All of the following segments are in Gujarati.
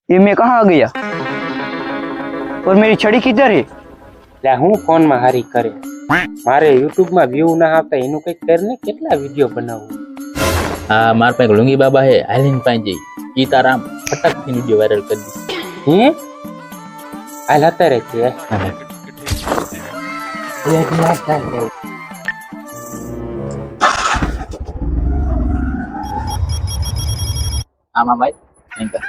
ये मैं कहाँ आ गया? और मेरी छड़ी किधर है? લે હું ફોન માં હારી કરે મારે યુટ્યુબ માં વ્યૂ ના આવતા એનું કઈક કરીને કેટલા વિડિયો બનાવું हाँ मार पे लुंगी बाबा है आलिन पांजे सीताराम फटक થી વિડિયો વાયરલ કરી દી હે હાલ હતા રે છે आमा भाई इनका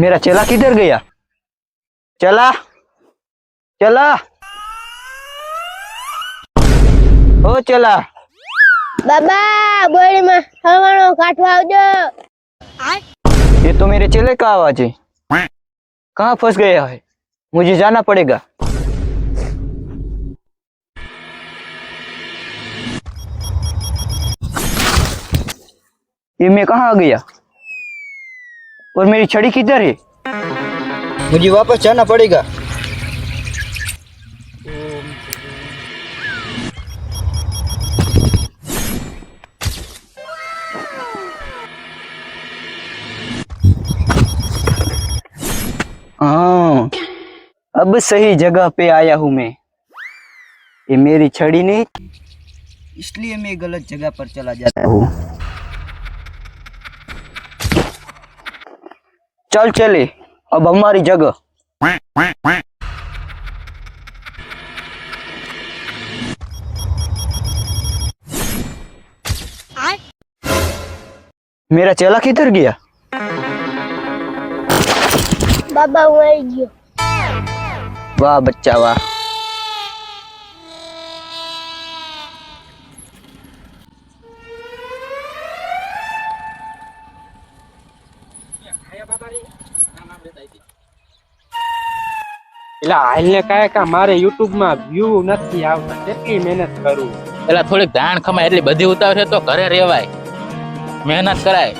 मेरा चेला किधर गया? चला चला ओ चला बाबा बोरी में हवानो काटवा आवजो। ये तो मेरे चेले का आवाज है। कहाँ फंस गया है? मुझे जाना पड़ेगा। ये मैं कहाँ आ गया? और मेरी छड़ी किधर है? मुझे वापस जाना पड़ेगा। हाँ, अब सही जगह पे आया हूँ मैं। ये मेरी छड़ी नहीं, इसलिए मैं गलत जगह पर चला जाता हूँ। चल चले अब हमारी जगह। मेरा चेला किधर गया? बाबा હું આવી ગયો। वाह बच्चा वाह। એટલે હાલને કાંઈ કા મારે યુટ્યુબ માં વ્યૂ નથી આવતા કેટલી મહેનત કરું પેલા થોડીક ધાણ ખમાય એટલી બધી ઉતાવળ છે તો ઘરે રહેવાય મહેનત કરાય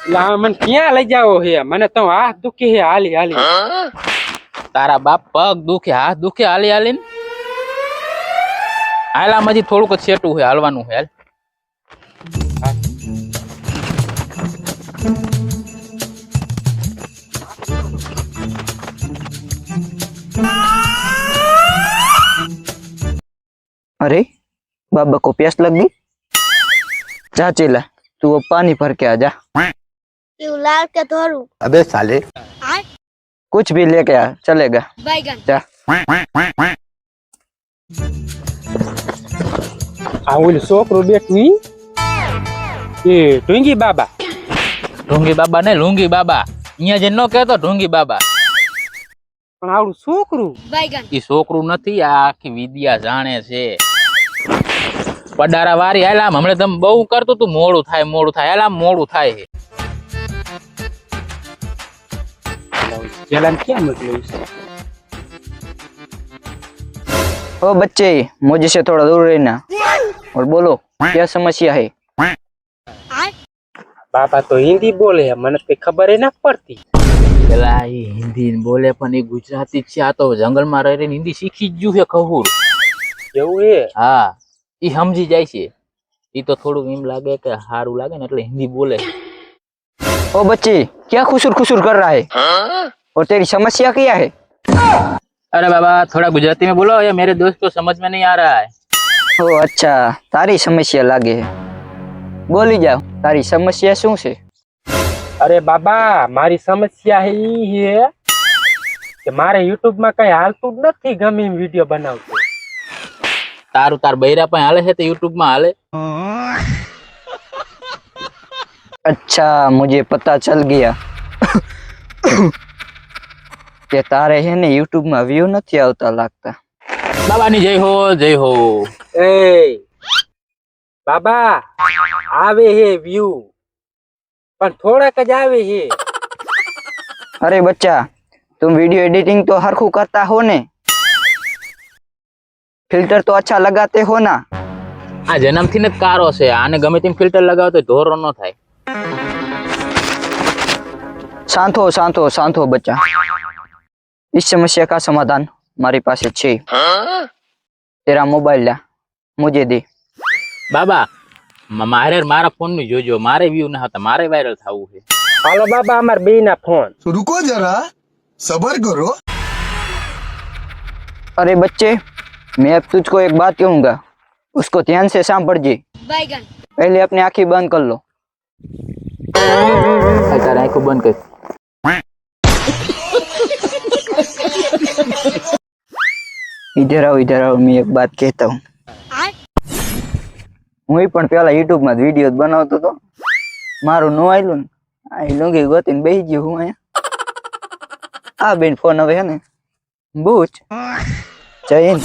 એટલે આ મને ક્યાં લઈ જાવો છે મને તો હાથ દુખી છે હાલી હાલી તારા બાપ પગ દુખે હાથ દુખે હાલી હાલીને હાલામાંથી થોડુંક જ સેટું છે હાલવાનું છે હાલ अरे बाबा को प्यास लग गई। जा चेला तू अब पानी भर के आ जा। क्यों लाल के धोरू? अबे साले कुछ भी लेके आ चलेगा। बैगन जा। આ ઓલું છોકરું બેઠું એ ઢુંગી બાબા ઢુંગી બાબા ને લુંગી બાબા અહીંયા જે ન કહેતો ઢુંગી બાબા પણ આવડું છોકરું बैगन ઈ છોકરું નથી આ આખી વિદ્યા જાણે છે પડારા વારી હાલામ હમણે તમે બહુ કરતું તું મોડું થાય હાલામ મોડું થાય છે જેલાન ક્યાં મોકલ્યું છે ओ बच्चे मुझे से थोड़ा दूर रहना और बोलो क्या समस्या है? બાબા તો હિન્દી બોલે મને કઈ ખબર એ ના પડતી પેલા એ હિન્દી બોલે પણ એ ગુજરાતી છે આ તો જંગલમાં રહીને હિન્દી શીખી જ ગયું છે ખહુર એવું હે હા ઈ સમજી જાય છે ઈ તો થોડું એમ લાગે કે સારું લાગે ને એટલે હિન્દી બોલે ओ बच्चे क्या खुसुर खुसुर कर रहा है? और तेरी समस्या क्या है? अरे बाबा थोड़ा गुजराती में बोलो या मेरे दोस्त को समझ में नहीं आ रहा है ओ अच्छा तारी समस्या लागे है। बोली जाओ तारी समस्या શું છે? અરે બાબા મારી સમસ્યા ઈ હે કે મારે યુટ્યુબ માં કઈ હાલતું જ નથી ગમે એમ વિડિયો બનાવતો तारू तार बहिरा पण हाले है तो यूट्यूब में हाले अच्छा मुझे पता चल गया કે તારે હે ને YouTube માં વ્યૂ નથી આવતા લાગતા। बाबा ની जय हो એ બાબા આવે હે વ્યૂ પણ થોડાક જ આવે હે अरे बच्चा तुम वीडियो एडिटिंग तो हरखू करता हो ने? फिल्टर तो अच्छा लगाते हो ना? આ જન્મથી જ કારો છે, આને ગમે તેમ ફિલ્ટર લગાવો તો ધોરો ન થાય. शांत हो शांत हो शांत हो बच्चा, इस समस्या का समाधान हमारे पास है. तेरा मोबाइल ला मुझे दे. બાબા મારે મારા ફોન નું જોજો, મારે વ્યૂ ના હતા, મારે વાયરલ થવું છે. હાલો બાબા અમાર બે ના ફોન. रुको जरा सबर करो. अरे बच्चे, मैं अब तुझको एक बात कहूंगा, उसको ध्यान से सांभळजे. पहले अपनी आंखें बंद कर लो. તારે આંખો બંધ કર. इधर आओ, मैं एक बात कहता हूँ. હું પણ પેલા યુટ્યુબ માં વિડીયો બનાવતો હતો, મારું નો આયલું ને આ લોંગી ગોતીને બેસી ગયો હું અહીંયા. આ બેન ફોન હવે હે ને બૂચ જૈન.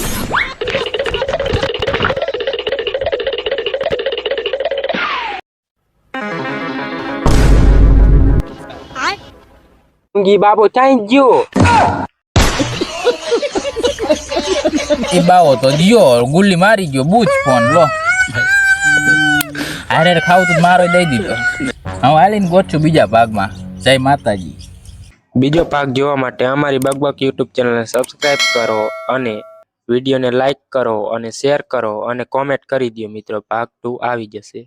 ઊંઘી બાબો ચાઈ ગયો. એ બાવો તો દિયો ગુલ્લી મારી ગયો, બૂચ ફોન લો. હારે ખાવું તો મારો દઈ દીધો. હું હાલીને ગોઠું બીજા ભાગમાં. જય માતાજી. બીજો ભાગ જોવા માટે અમારી બકબક યુટ્યુબ ચેનલને સબસ્ક્રાઇબ કરો અને વિડીયોને લાઈક કરો અને શેર કરો અને કોમેન્ટ કરી દો મિત્રો. ભાગ 2 આવી જશે.